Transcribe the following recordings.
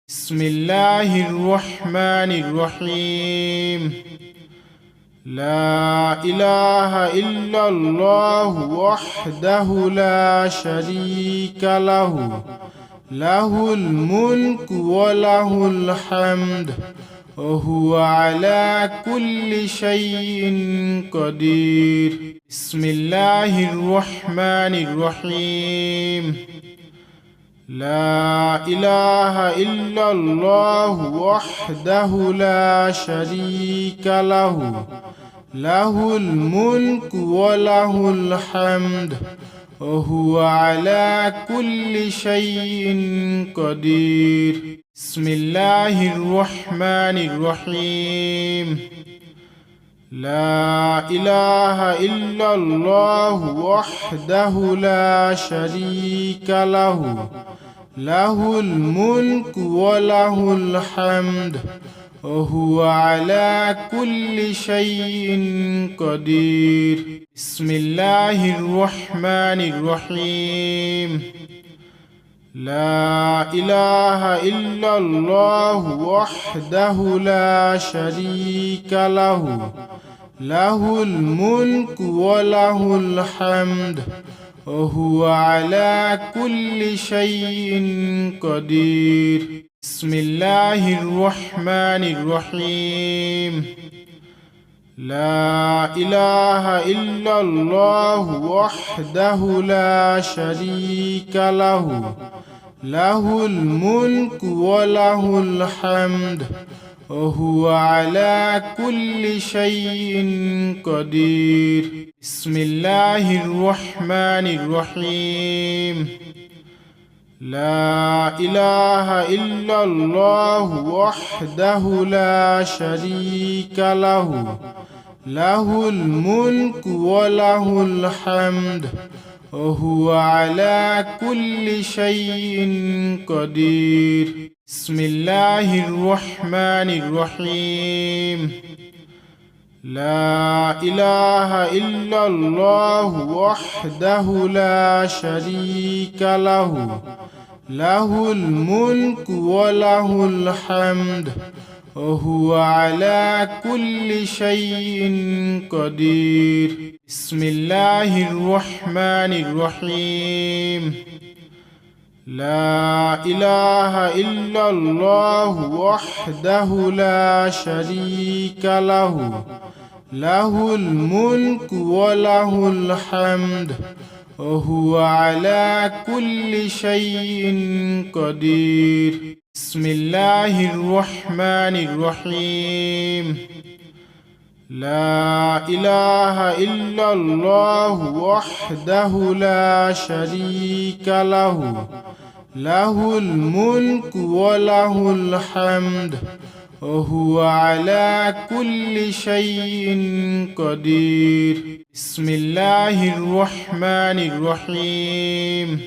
بسم الله الرحمن الرحيم. لا إله إلا الله وحده لا شريك له، له الملك وله الحمد وهو على كل شيء قدير. بسم الله الرحمن الرحيم. لا إله إلا الله وحده لا شريك له، له الملك وله الحمد وهو على كل شيء قدير. بسم الله الرحمن الرحيم. لا إله إلا الله وحده لا شريك له، له الملك وله الحمد وهو على كل شيء قدير. بسم الله الرحمن الرحيم. لا إله إلا الله وحده لا شريك له، له الملك وله الحمد وهو على كل شيء قدير. بسم الله الرحمن الرحيم. لا إله إلا الله وحده لا شريك له، له الملك وله الحمد وهو على كل شيء قدير. بسم الله الرحمن الرحيم. لا إله إلا الله وحده لا شريك له، له الملك وله الحمد وهو على كل شيء قدير. بسم الله الرحمن الرحيم. لا إله إلا الله وحده لا شريك له، له الملك وله الحمد وهو على كل شيء قدير. بسم الله الرحمن الرحيم. لا إله إلا الله وحده لا شريك له، له الملك وله الحمد وهو على كل شيء قدير. بسم الله الرحمن الرحيم. لا إله إلا الله وحده لا شريك له، له الملك وله الحمد وهو على كل شيء قدير. بسم الله الرحمن الرحيم.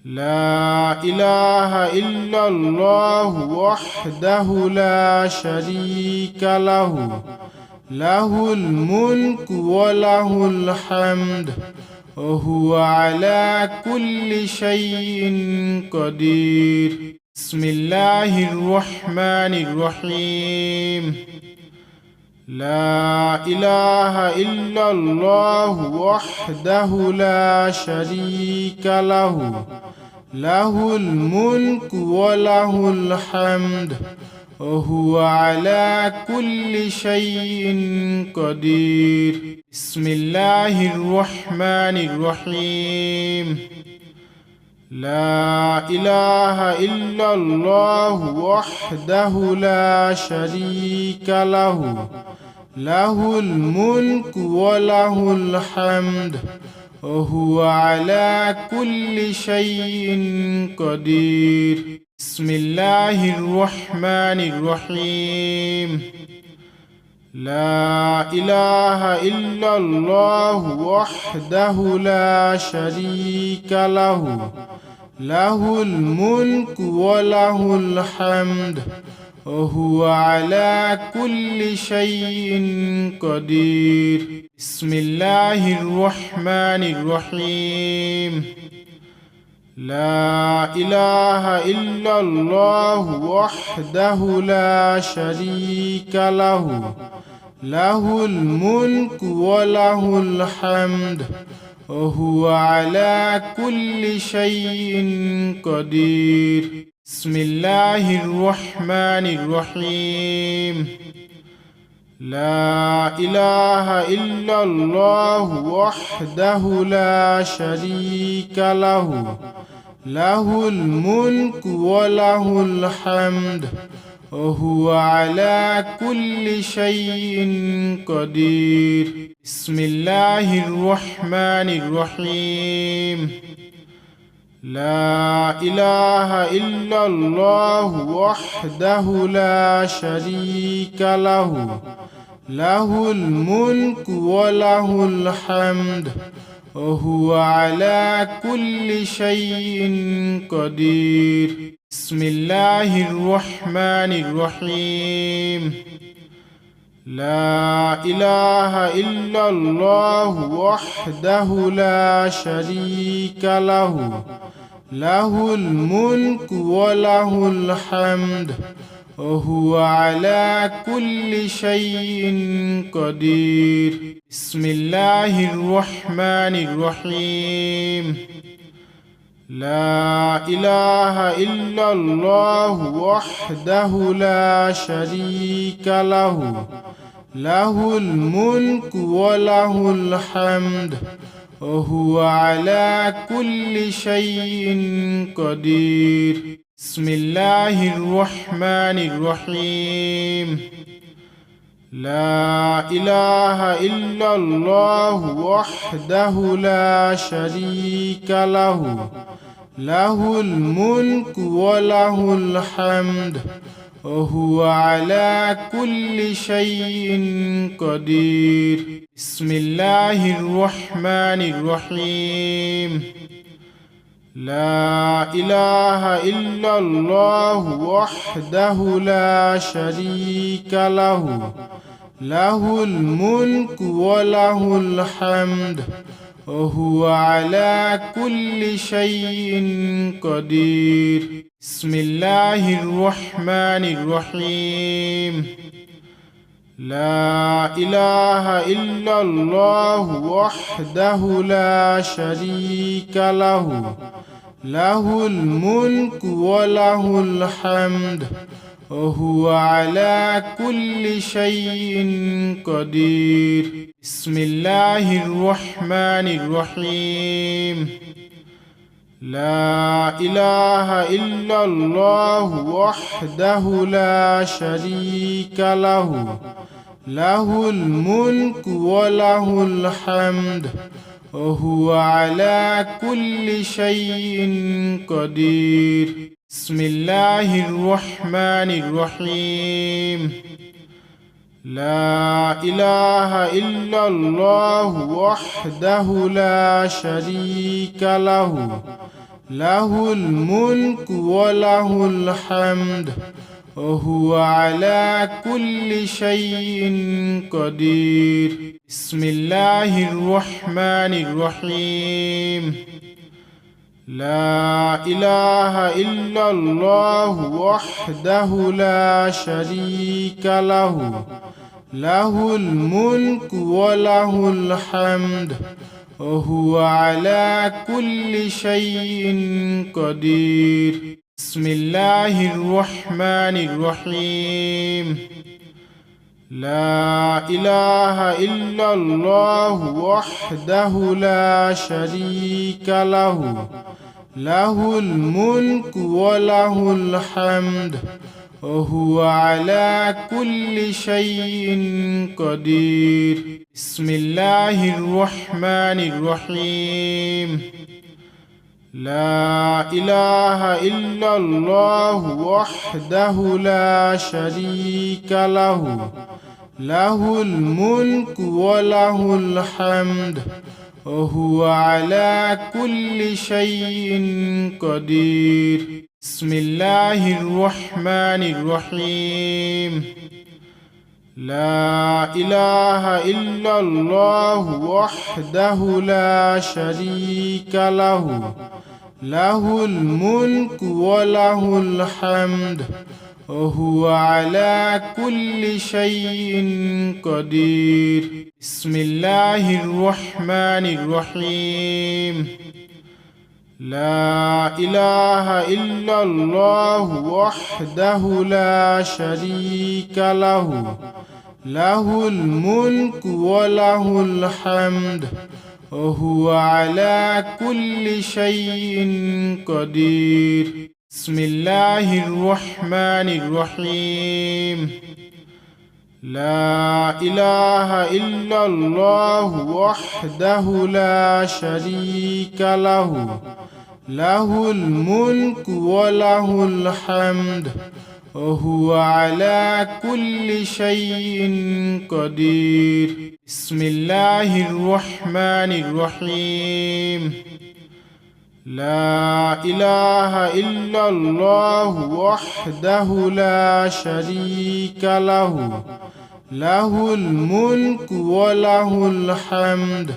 لا إله إلا الله وحده لا شريك له، له الملك وله الحمد وهو على كل شيء قدير. بسم الله الرحمن الرحيم. لا إله إلا الله وحده لا شريك له، له الملك وله الحمد وهو على كل شيء قدير. بسم الله الرحمن الرحيم. لا إله إلا الله وحده لا شريك له، له الملك وله الحمد وهو على كل شيء قدير. بسم الله الرحمن الرحيم. لا إله إلا الله وحده لا شريك له، له الملك وله الحمد وهو على كل شيء قدير. بسم الله الرحمن الرحيم. لا إله إلا الله وحده لا شريك له له الملك وله الحمد وهو على كل شيء قدير. بسم الله الرحمن الرحيم. لا إله إلا الله وحده لا شريك له له الملك وله الحمد وهو على كل شيء قدير. بسم الله الرحمن الرحيم. لا إله إلا الله وحده لا شريك له له الملك وله الحمد وهو على كل شيء قدير. بسم الله الرحمن الرحيم. لا إله إلا الله وحده لا شريك له له الملك وله الحمد وهو على كل شيء قدير. بسم الله الرحمن الرحيم. لا إله إلا الله وحده لا شريك له له الملك وله الحمد وهو على كل شيء قدير. بسم الله الرحمن الرحيم. لا إله إلا الله وحده لا شريك له له الملك وله الحمد وهو على كل شيء قدير. بسم الله الرحمن الرحيم. لا إله إلا الله وحده لا شريك له له الملك وله الحمد وهو على كل شيء قدير. بسم الله الرحمن الرحيم. لا إله إلا الله وحده لا شريك له له الملك وله الحمد وهو على كل شيء قدير. بسم الله الرحمن الرحيم. لا إله إلا الله وحده لا شريك له له الملك وله الحمد وهو على كل شيء قدير. بسم الله الرحمن الرحيم. لا إله إلا الله وحده لا شريك له له الملك وله الحمد وهو على كل شيء قدير. بسم الله الرحمن الرحيم. لا إله إلا الله وحده لا شريك له له الملك وله الحمد وهو على كل شيء قدير. بسم الله الرحمن الرحيم. لا إله إلا الله وحده لا شريك له له الملك وله الحمد وهو على كل شيء قدير. بسم الله الرحمن الرحيم. لا إله إلا الله وحده لا شريك له له الملك وله الحمد وهو على كل شيء قدير. بسم الله الرحمن الرحيم. لا إله إلا الله وحده لا شريك له له الملك وله الحمد وهو على كل شيء قدير. بسم الله الرحمن الرحيم. لا إله إلا الله وحده لا شريك له، له الملك وله الحمد وهو على كل شيء قدير. بسم الله الرحمن الرحيم. لا إله إلا الله وحده لا شريك له، له الملك وله الحمد وهو على كل شيء قدير. بسم الله الرحمن الرحيم. لا إله إلا الله وحده لا شريك له، له الملك وله الحمد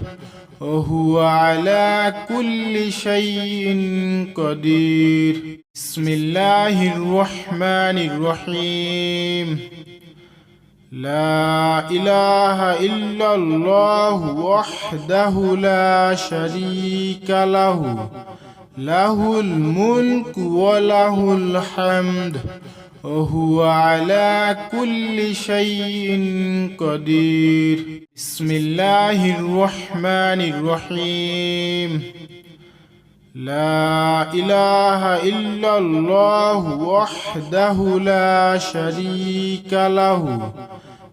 وهو على كل شيء قدير. بسم الله الرحمن الرحيم. لا إله إلا الله وحده لا شريك له، له الملك وله الحمد وهو على كل شيء قدير. بسم الله الرحمن الرحيم. لا إله إلا الله وحده لا شريك له،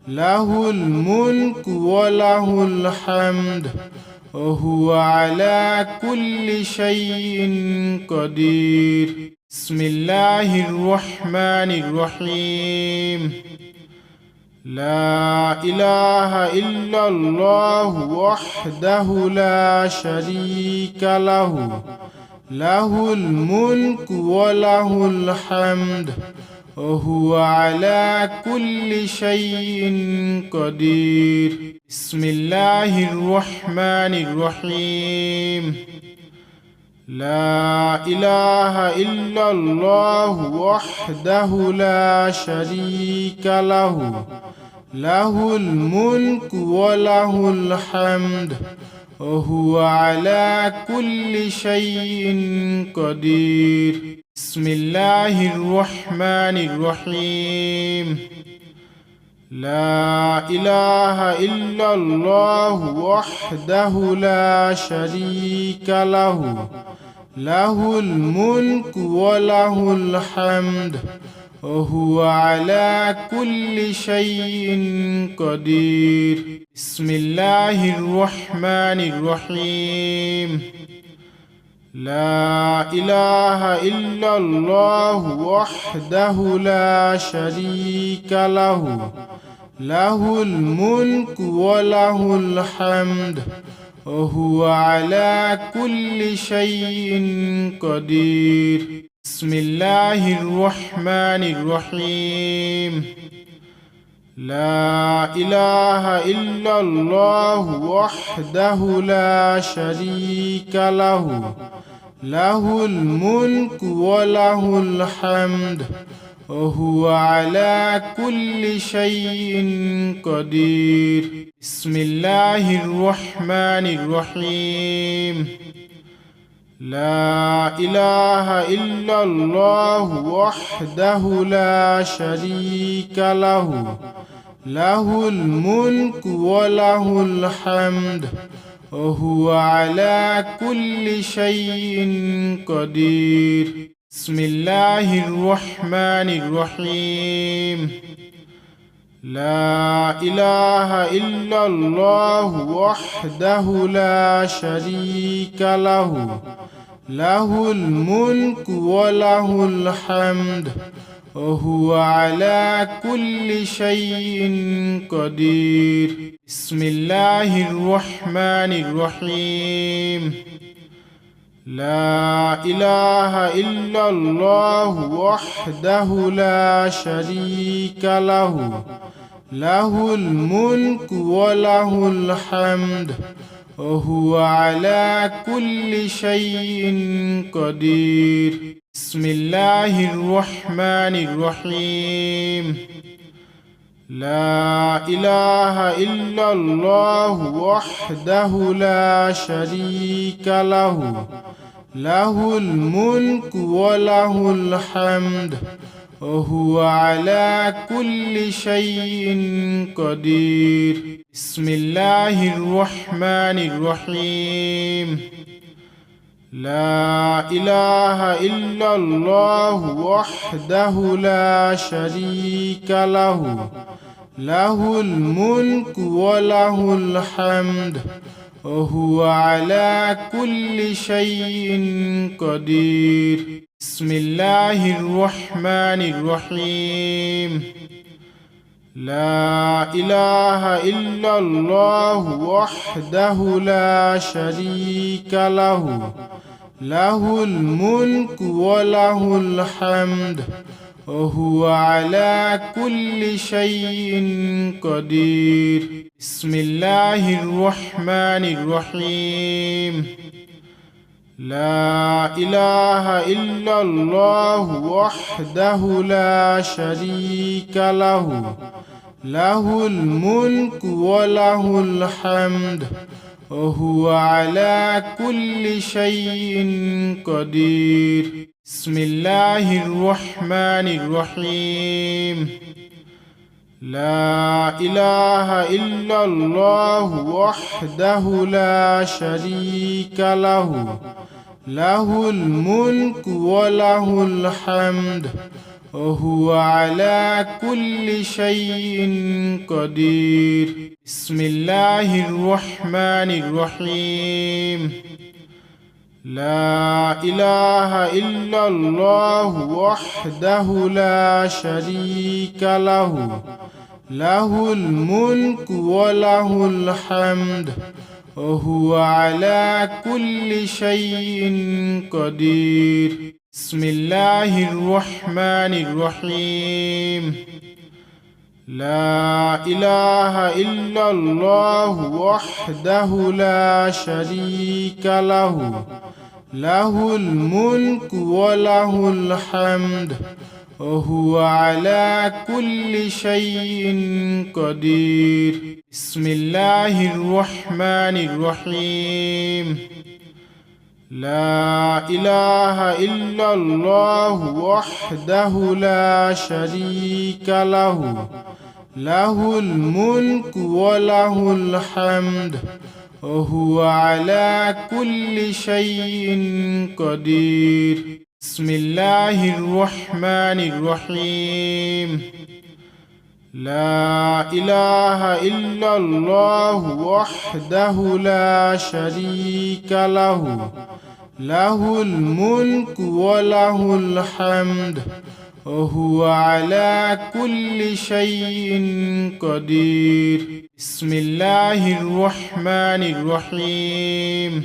له الملك وله الحمد وهو على كل شيء قدير. بسم الله الرحمن الرحيم. لا إله إلا الله وحده لا شريك له، له الملك وله الحمد وهو على كل شيء قدير. بسم الله الرحمن الرحيم. لا إله إلا الله وحده لا شريك له، له الملك وله الحمد وهو على كل شيء قدير. بسم الله الرحمن الرحيم. لا إله إلا الله وحده لا شريك له، له الملك وله الحمد وهو على كل شيء قدير. بسم الله الرحمن الرحيم. لا إله إلا الله وحده لا شريك له، له الملك وله الحمد وهو على كل شيء قدير. بسم الله الرحمن الرحيم. لا إله إلا الله وحده لا شريك له، له الملك وله الحمد وهو على كل شيء قدير. بسم الله الرحمن الرحيم. لا إله إلا الله وحده لا شريك له، له الملك وله الحمد وهو على كل شيء قدير. بسم الله الرحمن الرحيم. لا إله إلا الله وحده لا شريك له، له الملك وله الحمد وهو على كل شيء قدير. بسم الله الرحمن الرحيم. لا إله إلا الله وحده لا شريك له، له الملك وله الحمد وهو على كل شيء قدير. بسم الله الرحمن الرحيم. لا إله إلا الله وحده لا شريك له، له الملك وله الحمد وهو على كل شيء قدير. بسم الله الرحمن الرحيم. لا إله إلا الله وحده لا شريك له، له الملك وله الحمد وهو على كل شيء قدير. بسم الله الرحمن الرحيم. لا إله إلا الله وحده لا شريك له، له الملك وله الحمد وهو على كل شيء قدير. بسم الله الرحمن الرحيم. لا إله إلا الله وحده لا شريك له، له الملك وله الحمد وهو على كل شيء قدير. بسم الله الرحمن الرحيم. لا إله إلا الله وحده لا شريك له، له الملك وله الحمد وهو على كل شيء قدير. بسم الله الرحمن الرحيم. لا إله إلا الله وحده لا شريك له، له الملك وله الحمد وهو على كل شيء قدير. بسم الله الرحمن الرحيم. لا إله إلا الله وحده لا شريك له، له الملك وله الحمد وهو على كل شيء قدير. بسم الله الرحمن الرحيم. لا إله إلا الله وحده لا شريك له، له الملك وله الحمد وهو على كل شيء قدير. بسم الله الرحمن الرحيم. لا إله إلا الله وحده لا شريك له، له الملك وله الحمد وهو على كل شيء قدير. بسم الله الرحمن الرحيم.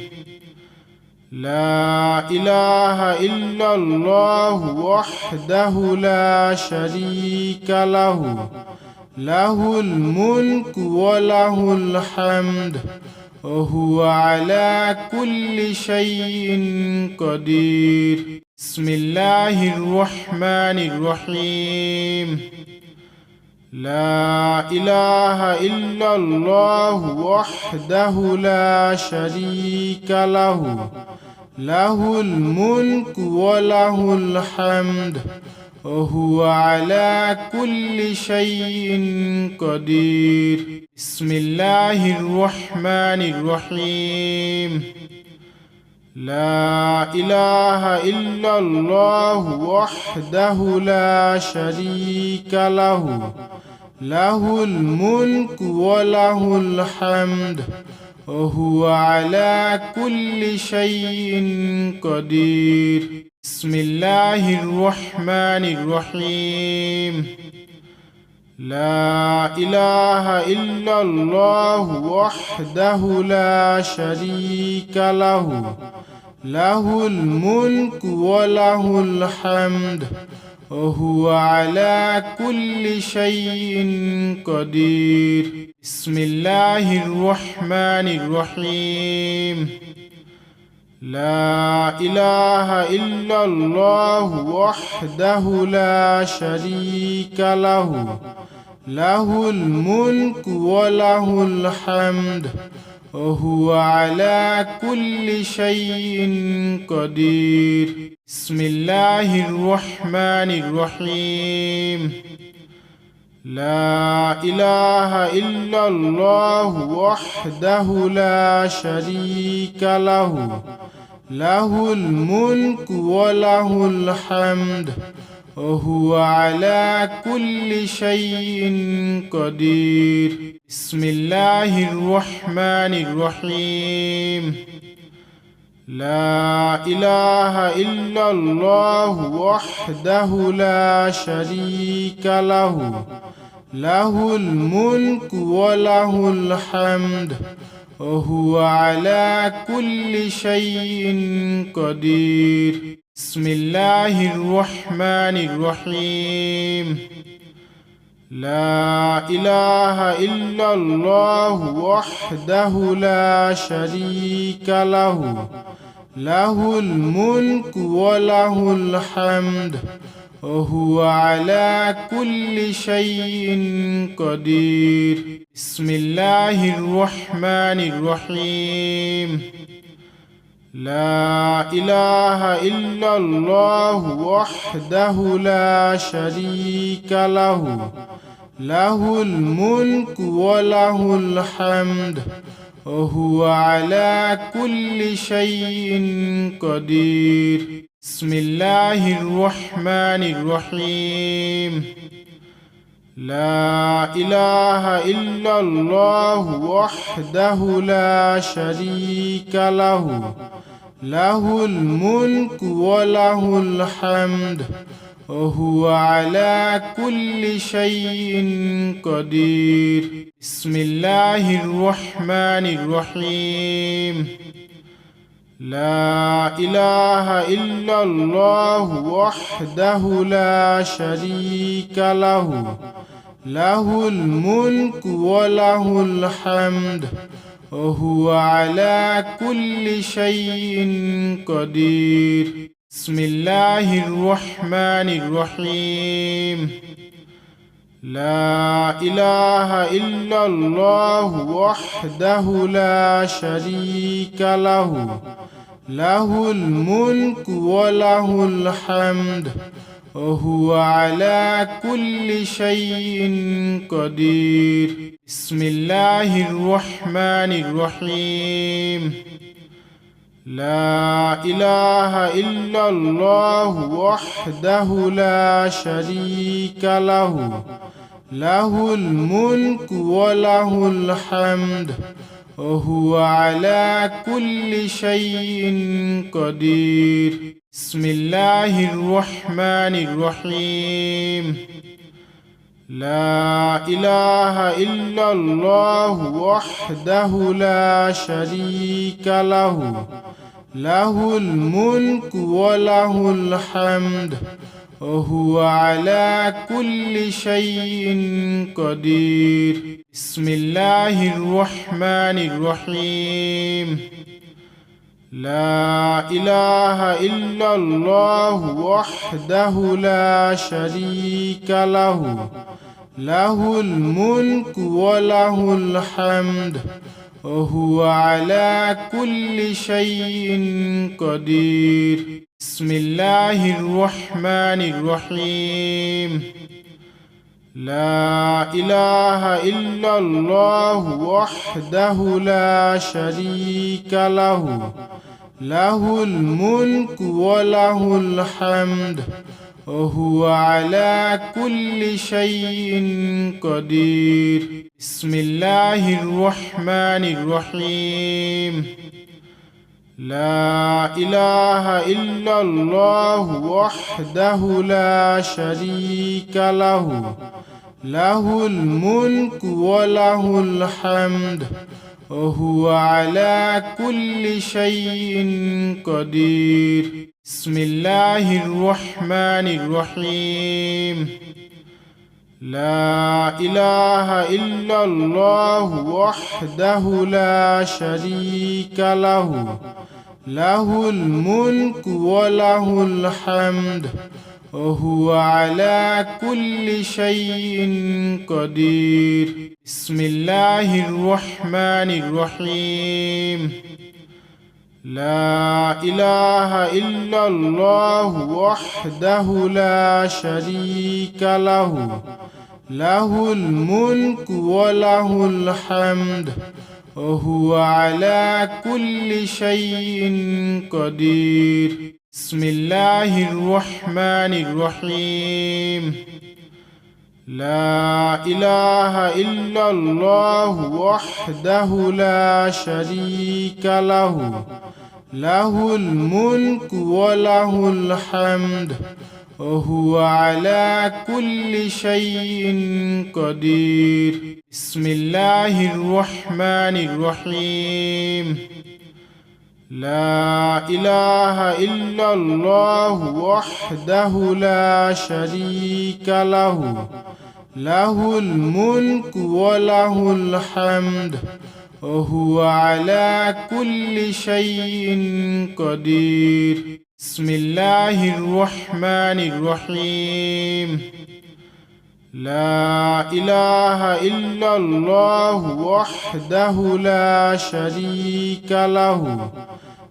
لا إله إلا الله وحده لا شريك له، له الملك وله الحمد وهو على كل شيء قدير. بسم الله الرحمن الرحيم. لا إله إلا الله وحده لا شريك له، له الملك وله الحمد وهو على كل شيء قدير. بسم الله الرحمن الرحيم. لا إله إلا الله وحده لا شريك له، له الملك وله الحمد وهو على كل شيء قدير. بسم الله الرحمن الرحيم. لا إله إلا الله وحده لا شريك له، له الملك وله الحمد وهو على كل شيء قدير. بسم الله الرحمن الرحيم. لا إله إلا الله وحده لا شريك له، له الملك وله الحمد وهو على كل شيء قدير. بسم الله الرحمن الرحيم. لا إله إلا الله وحده لا شريك له، له الملك وله الحمد وهو على كل شيء قدير. بسم الله الرحمن الرحيم. لا إله إلا الله وحده لا شريك له، له الملك وله الحمد وهو على كل شيء قدير. بسم الله الرحمن الرحيم. لا إله إلا الله وحده لا شريك له، له الملك وله الحمد وهو على كل شيء قدير. بسم الله الرحمن الرحيم. لا إله إلا الله وحده لا شريك له، له الملك وله الحمد وهو على كل شيء قدير. بسم الله الرحمن الرحيم. لا إله إلا الله وحده لا شريك له، له الملك وله الحمد وهو على كل شيء قدير. بسم الله الرحمن الرحيم. لا إله إلا الله وحده لا شريك له، له الملك وله الحمد وهو على كل شيء قدير. بسم الله الرحمن الرحيم. لا إله إلا الله وحده لا شريك له، له الملك وله الحمد وهو على كل شيء قدير. بسم الله الرحمن الرحيم. لا إله إلا الله وحده لا شريك له، له الملك وله الحمد وهو على كل شيء قدير. بسم الله الرحمن الرحيم. لا إله إلا الله وحده لا شريك له، له الملك وله الحمد وهو على كل شيء قدير. بسم الله الرحمن الرحيم. لا إله إلا الله وحده لا شريك له، له الملك وله الحمد وهو على كل شيء قدير. بسم الله الرحمن الرحيم. لا إله إلا الله وحده لا شريك له، له الملك وله الحمد وهو على كل شيء قدير. بسم الله الرحمن الرحيم. لا إله إلا الله وحده لا شريك له، له الملك وله الحمد وهو على كل شيء قدير. بسم الله الرحمن الرحيم لا إله إلا الله وحده لا شريك له له الملك وله الحمد وهو على كل شيء قدير بسم الله الرحمن الرحيم لا إله إلا الله وحده لا شريك له له الملك وله الحمد وهو على كل شيء قدير بسم الله الرحمن الرحيم لا إله إلا الله وحده لا شريك له له الملك وله الحمد وهو على كل شيء قدير بسم الله الرحمن الرحيم لا إله إلا الله وحده لا شريك له له الملك وله الحمد وهو على كل شيء قدير بسم الله الرحمن الرحيم لا إله إلا الله وحده لا شريك له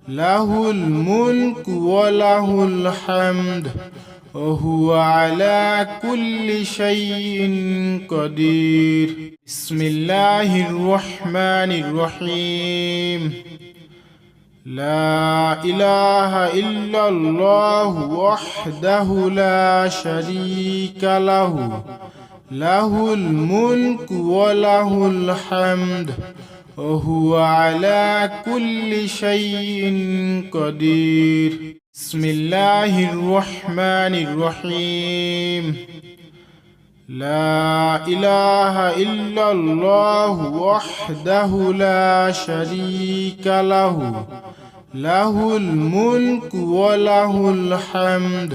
له الملك وله الحمد وهو على كل شيء قدير بسم الله الرحمن الرحيم لا إله إلا الله وحده لا شريك له له الملك وله الحمد وهو على كل شيء قدير بسم الله الرحمن الرحيم لا إله إلا الله وحده لا شريك له له الملك وله الحمد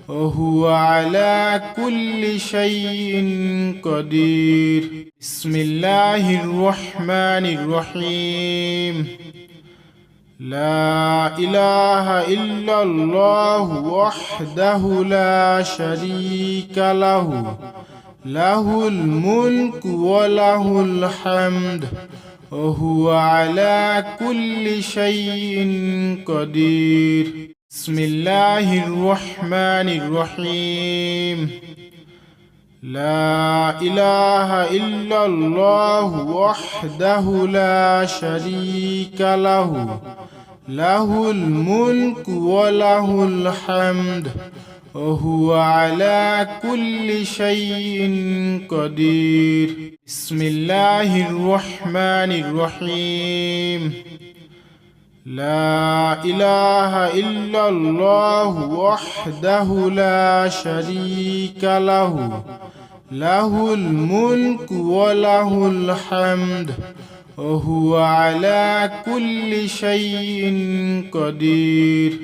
وهو على كل شيء قدير بسم الله الرحمن الرحيم لا إله إلا الله وحده لا شريك له له الملك وله الحمد وهو على كل شيء قدير بسم الله الرحمن الرحيم لا إله إلا الله وحده لا شريك له له الملك وله الحمد وهو على كل شيء قدير بسم الله الرحمن الرحيم لا إله إلا الله وحده لا شريك له له الملك وله الحمد وهو على كل شيء قدير